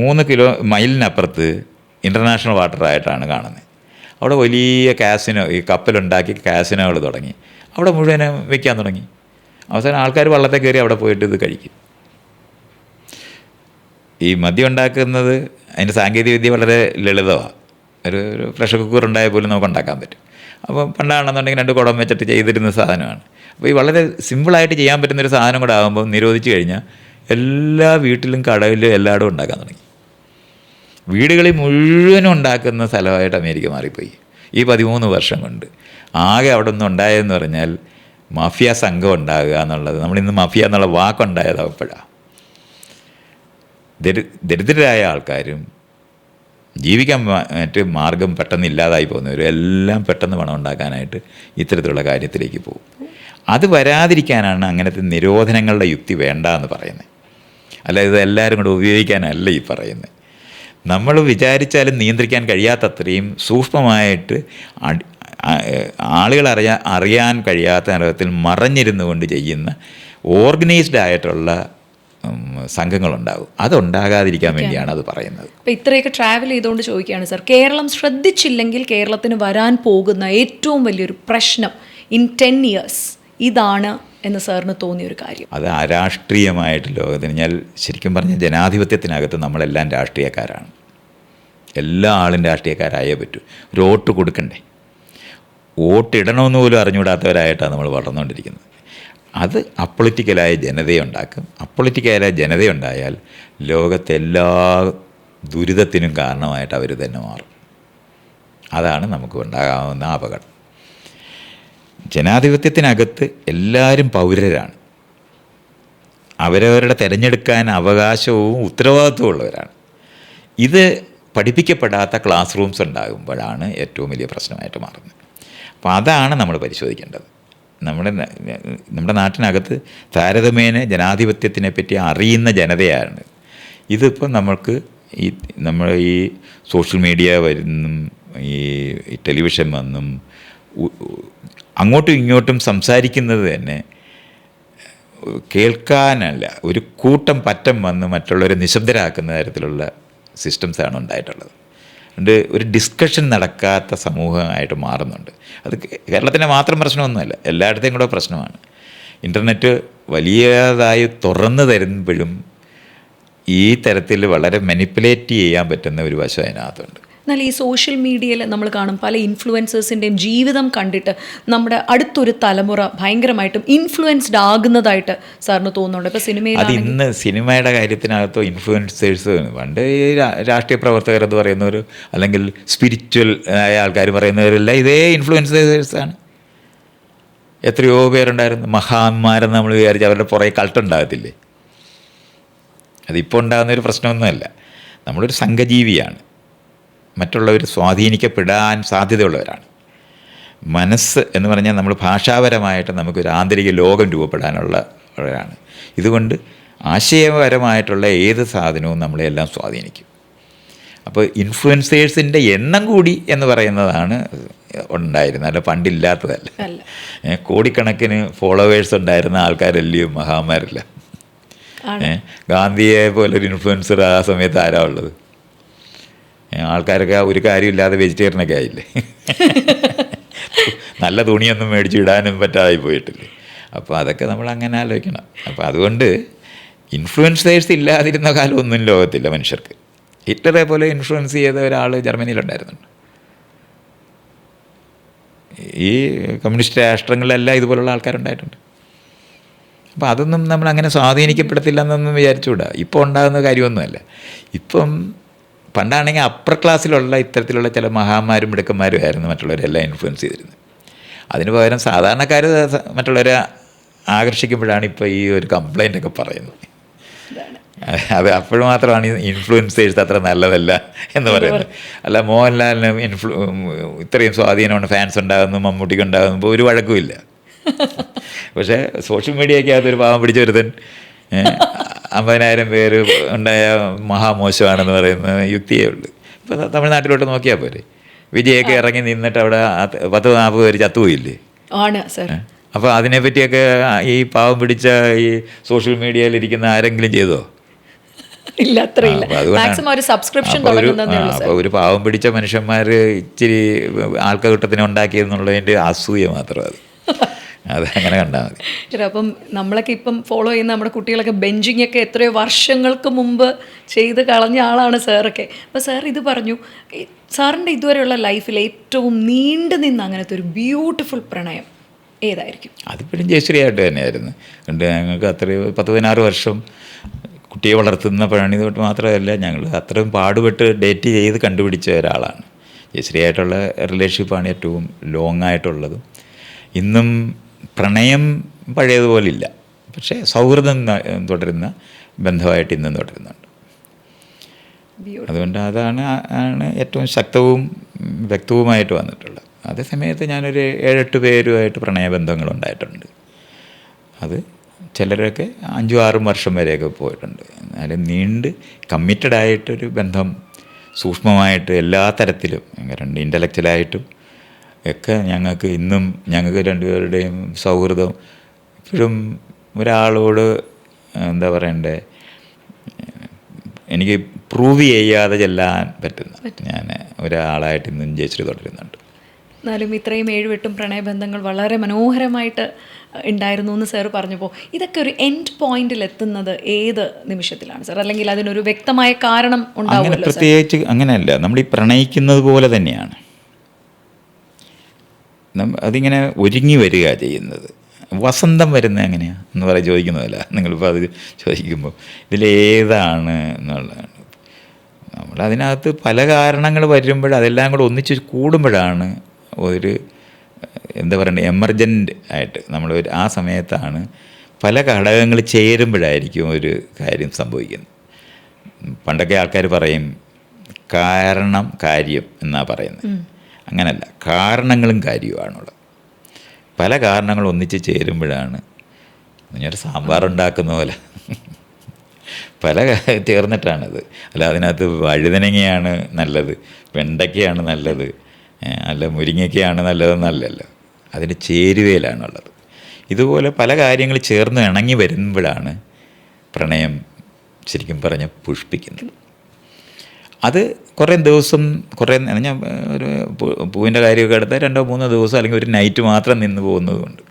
3 മൈലിനപ്പുറത്ത് international വാട്ടറായിട്ടാണ് കാണുന്നത്. അവിടെ വലിയ കാസിനോ, ഈ കപ്പലുണ്ടാക്കി കാസിനോകൾ തുടങ്ങി. അവിടെ മുഴുവനും വയ്ക്കാൻ തുടങ്ങി. അവസാനം ആൾക്കാർ വള്ളത്തെ കയറി അവിടെ പോയിട്ട് ഇത് കഴിക്കും. ഈ മദ്യം ഉണ്ടാക്കുന്നത് അതിൻ്റെ സാങ്കേതിക വിദ്യ വളരെ ലളിതമാണ്. ഒരു പ്രഷർ കുക്കർ ഉണ്ടായാൽ പോലും നമുക്ക് ഉണ്ടാക്കാൻ പറ്റും. അപ്പോൾ പണ്ടാണെന്നുണ്ടെങ്കിൽ 2 കുടം വെച്ചിട്ട് ചെയ്തിരുന്ന സാധനമാണ്. അപ്പോൾ ഈ വളരെ സിമ്പിളായിട്ട് ചെയ്യാൻ പറ്റുന്നൊരു സാധനം കൂടെ ആകുമ്പോൾ നിരോധിച്ച് കഴിഞ്ഞാൽ എല്ലാ വീട്ടിലും കടയിലും എല്ലായിടും ഉണ്ടാക്കാൻ തുടങ്ങി. വീടുകളിൽ മുഴുവനും ഉണ്ടാക്കുന്ന സ്ഥലമായിട്ട് അമേരിക്ക മാറിപ്പോയി ഈ 13 വർഷം കൊണ്ട്. ആകെ അവിടെ നിന്ന് ഉണ്ടായതെന്ന് പറഞ്ഞാൽ മാഫിയ സംഘം ഉണ്ടാകുക എന്നുള്ളത്. നമ്മളിന്ന് മാഫിയ എന്നുള്ള വാക്കുണ്ടായത് അപ്പോഴാണ്. ദരിദ്രരായ ആൾക്കാരും ജീവിക്കാൻ മറ്റ് മാർഗം പെട്ടെന്ന് ഇല്ലാതായി പോകുന്നവരും എല്ലാം പെട്ടെന്ന് പണം ഉണ്ടാക്കാനായിട്ട് ഇത്തരത്തിലുള്ള കാര്യത്തിലേക്ക് പോകും. അത് വരാതിരിക്കാനാണ് അങ്ങനത്തെ നിരോധനങ്ങളുടെ യുക്തി വേണ്ട എന്ന് പറയുന്നത്. അല്ല, ഇത് എല്ലാവരും കൂടെ ഉപയോഗിക്കാനല്ല ഈ പറയുന്നത്. നമ്മൾ വിചാരിച്ചാലും നിയന്ത്രിക്കാൻ കഴിയാത്തത്രയും സൂക്ഷ്മമായിട്ട് ആളുകൾ അറിയാൻ കഴിയാത്ത തരത്തിൽ മറഞ്ഞിരുന്നു കൊണ്ട് ചെയ്യുന്ന ഓർഗനൈസ്ഡ് ആയിട്ടുള്ള സംഘങ്ങളുണ്ടാകും. അതുണ്ടാകാതിരിക്കാൻ വേണ്ടിയാണ് അത് പറയുന്നത്. അപ്പോൾ ഇത്രയൊക്കെ ട്രാവൽ ചെയ്തുകൊണ്ട് ചോദിക്കുകയാണ് സർ, കേരളം ശ്രദ്ധിച്ചില്ലെങ്കിൽ കേരളത്തിന് വരാൻ പോകുന്ന ഏറ്റവും വലിയൊരു പ്രശ്നം ഇൻ 10 years ഇതാണ് എന്ന് സാറിന് തോന്നിയൊരു കാര്യം? അത് അരാഷ്ട്രീയമായിട്ട് ലോകത്തിന്, ഞാൻ ശരിക്കും പറഞ്ഞ ജനാധിപത്യത്തിനകത്ത് നമ്മളെല്ലാം രാഷ്ട്രീയക്കാരാണ്. എല്ലാ ആളും രാഷ്ട്രീയക്കാരായേ പറ്റൂ. ഒരു വോട്ട് കൊടുക്കണ്ടേ? വോട്ടിടണമെന്ന് പോലും അറിഞ്ഞുകൂടാത്തവരായിട്ടാണ് നമ്മൾ വളർന്നുകൊണ്ടിരിക്കുന്നത്. അത് അപ്പൊളിറ്റിക്കലായ ജനതയുണ്ടാക്കും. അപ്പൊളിറ്റിക്കലായ ജനതയുണ്ടായാൽ ലോകത്തെ എല്ലാ ദുരിതത്തിനും കാരണമായിട്ട് അവർ തന്നെ മാറും. അതാണ് നമുക്ക് ഉണ്ടാകാവുന്ന അപകടം. ജനാധിപത്യത്തിനകത്ത് എല്ലാവരും പൗരരാണ്. അവരവരുടെ തിരഞ്ഞെടുക്കാൻ അവകാശവും ഉത്തരവാദിത്വവും ഉള്ളവരാണ്. ഇത് പഠിപ്പിക്കപ്പെടാത്ത ക്ലാസ് റൂംസ് ഉണ്ടാകുമ്പോഴാണ് ഏറ്റവും വലിയ പ്രശ്നമായിട്ട് മാറുന്നത്. അപ്പോൾ അതാണ് നമ്മൾ പരിശോധിക്കേണ്ടത്. നമ്മുടെ നാട്ടിനകത്ത് താരതമ്യേന ജനാധിപത്യത്തിനെ പറ്റി അറിയുന്ന ജനതയാണ്. ഇതിപ്പോൾ നമ്മൾക്ക് നമ്മൾ ഈ സോഷ്യൽ മീഡിയ വരുന്നും ഈ ടെലിവിഷൻ വന്നും അങ്ങോട്ടും ഇങ്ങോട്ടും സംസാരിക്കുന്നത് തന്നെ കേൾക്കാനല്ല, ഒരു കൂട്ടം പറ്റം വന്ന് മറ്റുള്ളവരെ നിശബ്ദരാക്കുന്ന തരത്തിലുള്ള സിസ്റ്റംസാണ് ഉണ്ടായിട്ടുള്ളത്. അതുകൊണ്ട് ഒരു ഡിസ്കഷൻ നടക്കാത്ത സമൂഹമായിട്ട് മാറുന്നുണ്ട്. അത് കേരളത്തിൻ്റെ മാത്രം പ്രശ്നമൊന്നുമല്ല, എല്ലായിടത്തെയും കൂടെ പ്രശ്നമാണ്. ഇൻ്റർനെറ്റ് വലിയതായി തുറന്നു തരുമ്പോഴും ഈ തരത്തിൽ വളരെ മാനിപ്പുലേറ്റ് ചെയ്യാൻ പറ്റുന്ന ഒരു വശം അതിനകത്തുണ്ട്. എന്നാൽ ഈ സോഷ്യൽ മീഡിയയിൽ നമ്മൾ കാണും പല ഇൻഫ്ലുവൻസേഴ്സിൻ്റെയും ജീവിതം കണ്ടിട്ട് നമ്മുടെ അടുത്തൊരു തലമുറ ഭയങ്കരമായിട്ടും ഇൻഫ്ലുവൻസ്ഡ് ആകുന്നതായിട്ട് സാറിന് തോന്നുന്നുണ്ട്. ഇപ്പോൾ സിനിമയിൽ അത് ഇന്ന് സിനിമയുടെ കാര്യത്തിനകത്തോ ഇൻഫ്ലുവൻസേഴ്സ്, പണ്ട് ഈ രാഷ്ട്രീയ പ്രവർത്തകരെന്ന് പറയുന്നവർ അല്ലെങ്കിൽ സ്പിരിച്വൽ ആയ ആൾക്കാർ പറയുന്നവരെല്ലാം ഇതേ ഇൻഫ്ലുവൻസേഴ്സാണ്. എത്രയോ പേരുണ്ടായിരുന്നു മഹാന്മാരെന്ന് നമ്മൾ വിചാരിച്ച് അവരുടെ പുറകെ കൾട്ടുണ്ടാകത്തില്ലേ? അതിപ്പോൾ ഉണ്ടാകുന്നൊരു പ്രശ്നമൊന്നുമല്ല. നമ്മളൊരു സംഘജീവിയാണ്. മറ്റുള്ളവർ സ്വാധീനിക്കപ്പെടാൻ സാധ്യതയുള്ളവരാണ്. മനസ്സ് എന്ന് പറഞ്ഞാൽ നമ്മൾ ഭാഷാപരമായിട്ട് നമുക്കൊരു ആന്തരിക ലോകം രൂപപ്പെടാനുള്ളവരാണ്. ഇതുകൊണ്ട് ആശയപരമായിട്ടുള്ള ഏത് സാധനവും നമ്മളെല്ലാം സ്വാധീനിക്കും. അപ്പോൾ ഇൻഫ്ലുവൻസേഴ്സിൻ്റെ എണ്ണം കൂടി എന്ന് പറയുന്നതാണ് ഉണ്ടായിരുന്നത്, അല്ല പണ്ടില്ലാത്തതല്ല. കോടിക്കണക്കിന് ഫോളോവേഴ്സ് ഉണ്ടായിരുന്ന ആൾക്കാരല്ലയോ മഹാന്മാരല്ല. ഗാന്ധിയെ പോലൊരു ഇൻഫ്ലുവൻസർ ആ സമയത്ത് ആരാ ഉള്ളത്? ആൾക്കാരൊക്കെ ഒരു കാര്യമില്ലാതെ വെജിറ്റേറിയനൊക്കെ ആയില്ലേ. നല്ല തുണിയൊന്നും മേടിച്ച് ഇടാനും പറ്റാതായി പോയിട്ടില്ലേ. അപ്പോൾ അതൊക്കെ നമ്മൾ അങ്ങനെ ആലോചിക്കണം. അപ്പോൾ അതുകൊണ്ട് ഇൻഫ്ലുവൻസേഴ്സ് ഇല്ലാതിരുന്ന കാലമൊന്നും ലോകത്തില്ല മനുഷ്യർക്ക്. ഹിറ്റ്ലറെ പോലെ ഇൻഫ്ലുവൻസ് ചെയ്ത ഒരാൾ ജർമ്മനിയിലുണ്ടായിരുന്നുണ്ട്. ഈ കമ്മ്യൂണിസ്റ്റ് രാഷ്ട്രങ്ങളിലെല്ലാം ഇതുപോലുള്ള ആൾക്കാരുണ്ടായിട്ടുണ്ട്. അപ്പോൾ അതൊന്നും നമ്മൾ അങ്ങനെ സ്വാധീനിക്കപ്പെടത്തില്ല എന്നൊന്നും വിചാരിച്ചുകൂടാ. ഇപ്പോൾ ഉണ്ടാകുന്ന കാര്യമൊന്നുമല്ല. ഇപ്പം പണ്ടാണെങ്കിൽ അപ്പർ ക്ലാസ്സിലുള്ള ഇത്തരത്തിലുള്ള ചില മഹാന്മാരും മിടുക്കന്മാരും ആയിരുന്നു മറ്റുള്ളവരെല്ലാം ഇൻഫ്ലുവൻസ് ചെയ്തിരുന്നത്. അതിന് പകരം സാധാരണക്കാർ മറ്റുള്ളവരെ ആകർഷിക്കുമ്പോഴാണ് ഇപ്പോൾ ഈ ഒരു കംപ്ലൈൻ്റൊക്കെ പറയുന്നത്. അത് അപ്പോൾ മാത്രമാണ് ഇൻഫ്ലുവൻസേഴ്സ് അത്ര നല്ലതല്ല എന്ന് പറയുന്നത്. അല്ല, മോഹൻലാലിന് ഇത്രയും സ്വാധീനമാണ്, ഫാൻസ് ഉണ്ടാകുന്നു, മമ്മൂട്ടിക്ക് ഉണ്ടാകുമ്പോൾ ഒരു വഴക്കുമില്ല. പക്ഷേ സോഷ്യൽ മീഡിയയ്ക്കകത്ത് ഒരു പാവം പിടിച്ച ഒരുത്തൻ 50,000 പേര് ഉണ്ടായ മഹാമോശമാണെന്ന് പറയുന്ന യുക്തിയേ ഉള്ളൂ. ഇപ്പോൾ തമിഴ്നാട്ടിലോട്ട് നോക്കിയാൽ പോരെ, വിജയൊക്കെ ഇറങ്ങി നിന്നിട്ട് അവിടെ 10-40 പേര് ചത്തുപോയില്ലേ? ആണ് സാർ. അപ്പോൾ അതിനെപ്പറ്റിയൊക്കെ ഈ പാവം പിടിച്ച ഈ സോഷ്യൽ മീഡിയയിലിരിക്കുന്ന ആരെങ്കിലും ചെയ്തോ? ഇല്ല, അത്രയില്ല. അപ്പോൾ അതുകൊണ്ടാണ് മാക്സിമം ഒരു സബ്സ്ക്രിപ്ഷൻ അപ്പോൾ തുടങ്ങുന്നതേ ഉള്ളൂ അപ്പോൾ ഒരു പാവം പിടിച്ച മനുഷ്യന്മാർ ഇച്ചിരി ആൾക്കൂട്ടത്തിന് ഉണ്ടാക്കിയെന്നുള്ളതിൻ്റെ അസൂയ മാത്രം അത് അങ്ങനെ കണ്ടാൽ മതി. ശരി, അപ്പം നമ്മളൊക്കെ ഇപ്പം ഫോളോ ചെയ്യുന്ന നമ്മുടെ കുട്ടികളൊക്കെ ബെഞ്ചിങ് ഒക്കെ എത്രയോ വർഷങ്ങൾക്ക് മുമ്പ് ചെയ്ത് കളഞ്ഞ ആളാണ് സാറൊക്കെ. അപ്പോൾ സാർ ഇത് പറഞ്ഞു, സാറിൻ്റെ ഇതുവരെയുള്ള ലൈഫിൽ ഏറ്റവും നീണ്ടു നിന്ന് അങ്ങനത്തെ ഒരു ബ്യൂട്ടിഫുൾ പ്രണയം ഏതായിരിക്കും? അതിപ്പോഴും ജയശ്രീയായിട്ട് തന്നെയായിരുന്നു. കണ്ട് ഞങ്ങൾക്ക് അത്രയും 10-16 വർഷം കുട്ടിയെ വളർത്തുന്ന പണി തൊട്ട് മാത്രമല്ല, ഞങ്ങൾ അത്രയും പാടുപെട്ട് ഡേറ്റ് ചെയ്ത് കണ്ടുപിടിച്ച ഒരാളാണ്. ജയശ്രീയായിട്ടുള്ള റിലേഷൻഷിപ്പാണ് ഏറ്റവും ലോങ് ആയിട്ടുള്ളതും. ഇന്നും പ്രണയം പഴയതുപോലില്ല, പക്ഷേ സൗഹൃദം തുടരുന്ന ബന്ധമായിട്ട് ഇന്നും തുടരുന്നുണ്ട്. അതുകൊണ്ട് അതാണ് ഏറ്റവും ശക്തവും വ്യക്തവുമായിട്ട് വന്നിട്ടുള്ളത്. അതേ സമയത്ത് ഞാനൊരു 7-8 പേരുമായിട്ട് പ്രണയബന്ധങ്ങളുണ്ടായിട്ടുണ്ട്. അത് ചിലരൊക്കെ 5-6 വർഷം വരെയൊക്കെ പോയിട്ടുണ്ട്. എന്നാലും നീണ്ട് കമ്മിറ്റഡായിട്ടൊരു ബന്ധം സൂക്ഷ്മമായിട്ട് എല്ലാ തരത്തിലും ഇൻ്റലക്ച്വലായിട്ടും ഒക്കെ ഞങ്ങൾക്ക് ഇന്നും ഞങ്ങൾക്ക് രണ്ടുപേരുടെയും സൗഹൃദം ഇപ്പോഴും ഒരാളോട് എന്താ പറയണ്ടേ, എനിക്ക് പ്രൂവ് ചെയ്യാതെ ചെല്ലാൻ പറ്റുന്ന ഞാൻ ഒരാളായിട്ട് ഇന്നും ജയശ്രീ തുടരുന്നുണ്ട്. എന്നാലും ഇത്രയും 7-8 പ്രണയബന്ധങ്ങൾ വളരെ മനോഹരമായിട്ട് ഉണ്ടായിരുന്നു എന്ന് സാർ പറഞ്ഞപ്പോൾ, ഇതൊക്കെ ഒരു എൻഡ് പോയിന്റിൽ എത്തുന്നത് ഏത് നിമിഷത്തിലാണ് സാർ? അല്ലെങ്കിൽ അതിനൊരു വ്യക്തമായ കാരണം ഉണ്ടാവുമല്ലോ? പ്രത്യേകിച്ച് അങ്ങനെയല്ല, നമ്മൾ ഈ പ്രണയിക്കുന്നത് പോലെ തന്നെയാണ് അതിങ്ങനെ ഒരുങ്ങി വരിക ചെയ്യുന്നത്. വസന്തം വരുന്നത് എങ്ങനെയാണ് എന്ന് ചോദിക്കുന്നതല്ല, നിങ്ങളിപ്പോൾ അത് ചോദിക്കുമ്പോൾ ഇതിലേതാണ് എന്നുള്ളതാണ്. നമ്മളതിനകത്ത് പല കാരണങ്ങൾ വരുമ്പോൾ അതെല്ലാം കൂടെ ഒന്നിച്ച് കൂടുമ്പോഴാണ് ഒരു എന്താ പറയുക എമർജൻ്റ് ആയിട്ട് നമ്മൾ ആ സമയത്താണ് പല ഘടകങ്ങൾ ചേരുമ്പോഴായിരിക്കും ഒരു കാര്യം സംഭവിക്കുന്നത്. പണ്ടൊക്കെ ആൾക്കാർ പറയും കാരണം കാര്യം എന്നാണ് പറയുന്നത്. അങ്ങനല്ല, കാരണങ്ങളും കാര്യവുമാണുള്ളത്. പല കാരണങ്ങൾ ഒന്നിച്ച് ചേരുമ്പോഴാണ് ഞാൻ സാമ്പാറുണ്ടാക്കുന്ന പോലെ പല ചേർന്നിട്ടാണത്. അല്ല അതിനകത്ത് വഴുതനങ്ങയാണ് നല്ലത്, വെണ്ടയ്ക്കയാണ് നല്ലത്, അല്ല മുരിങ്ങയ്ക്കയാണ് നല്ലതെന്നല്ലല്ലോ, അതിൻ്റെ ചേരുവയിലാണുള്ളത്. ഇതുപോലെ പല കാര്യങ്ങൾ ചേർന്ന് ഇണങ്ങി വരുമ്പോഴാണ് പ്രണയം ശരിക്കും പറഞ്ഞ പുഷ്പിക്കുന്നത്. അത് കുറേ ദിവസം ഞാൻ ഒരു പൂവിൻ്റെ കാര്യമൊക്കെ എടുത്താൽ 2-3 ദിവസം അല്ലെങ്കിൽ ഒരു നൈറ്റ് മാത്രം നിന്ന് പോകുന്നതുകൊണ്ട്